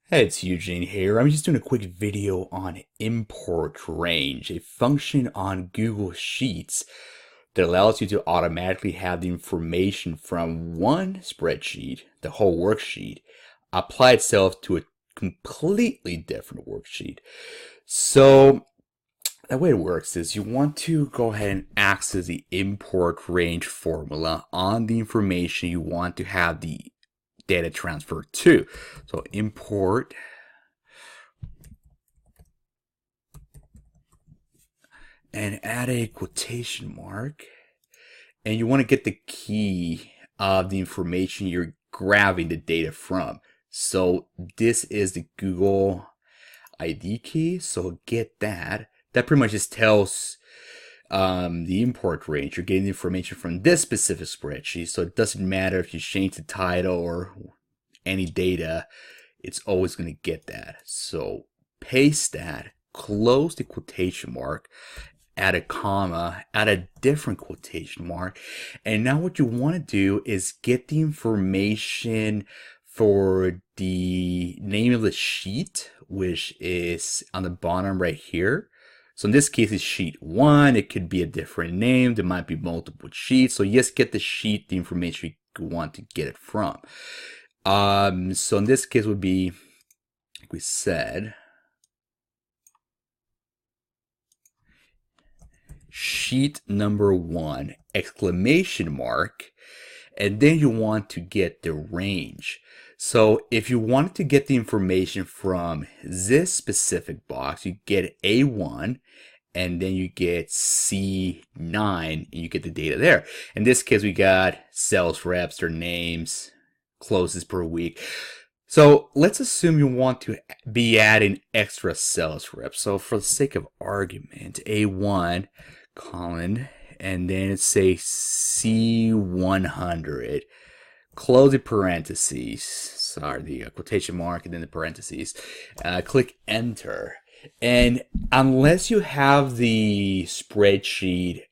Hey, it's Eugene here. I'm just doing a quick video on import range, a function on Google Sheets that allows you to automatically have the information from one spreadsheet, the whole worksheet, apply itself to a completely different worksheet. So the way it works is you want to go ahead and access the import range formula on the information you want to have the data transfer to. So import and add a quotation mark, and you want to get the key of the information you're grabbing the data from. So this is the Google ID key, so get that. That pretty much just tells the import range. You're getting the information from this specific spreadsheet, so it doesn't matter if you change the title or any data, it's always going to get that. So paste that, close the quotation mark, add a comma, add a different quotation mark, and now what you want to do is get the information for the name of the sheet, which is on the bottom right here. So in this case, it's sheet 1. It could be a different name. There might be multiple sheets. So just get the sheet, the information you want to get it from. So in this case would be, like we said, sheet number 1, exclamation mark, and then you want to get the range. So if you wanted to get the information from this specific box, you get A1, and then you get C9, and you get the data there. In this case, we got sales reps, their names, closes per week. So let's assume you want to be adding extra sales reps. So for the sake of argument, A1, colon, and then it's say C100, close the parentheses, sorry, the quotation mark and then the parentheses, click enter. And unless you have the spreadsheet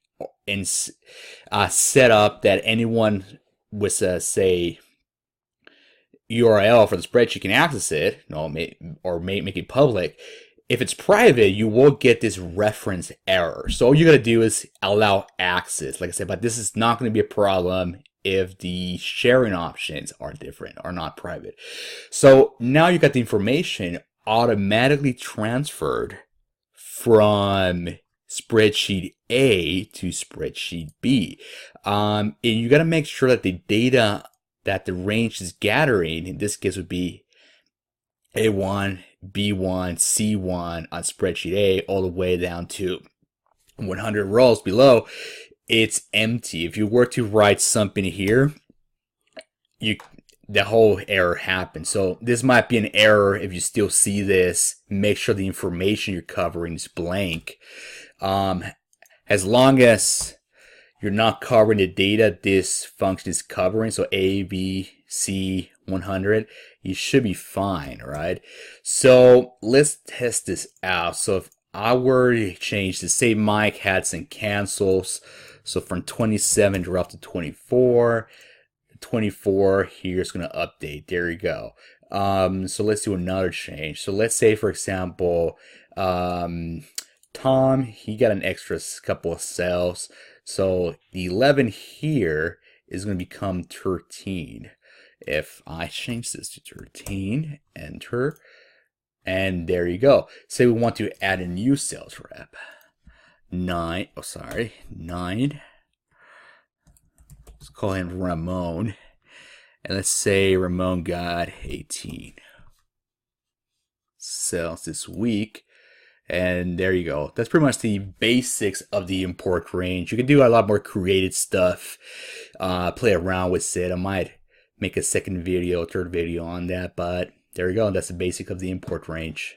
in, set up that anyone with say URL for the spreadsheet can access it, or make it public, if it's private, you will get this reference error. So all you gotta do is allow access, like I said, but this is not gonna be a problem if the sharing options are different or not private. So now you got the information automatically transferred from spreadsheet A to spreadsheet B. And you gotta make sure that the data that the range is gathering, in this case would be A1, B1, C1 on spreadsheet A, all the way down to 100 rows below, it's empty. If you were to write something here, the whole error happens. So this might be an error. If you still see this, make sure the information you're covering is blank. As long as you're not covering the data this function is covering, so A, B, C, 100, you should be fine, right? So let's test this out. So if I were to change this, say Mike had some cancels, so from 27 drop to 24, 24 here is going to update. There you go. So let's do another change. So let's say, for example, Tom, he got an extra couple of cells. So the 11 here is going to become 13. If I change this to 13, enter, and there you go. Say we want to add a new sales rep. 9. Let's call him Ramon. And let's say Ramon got 18 sales this week. And there you go. That's pretty much the basics of the import range. You can do a lot more creative stuff, play around with it. I might make a second video, third video on that, but there you go. That's the basic of the import range.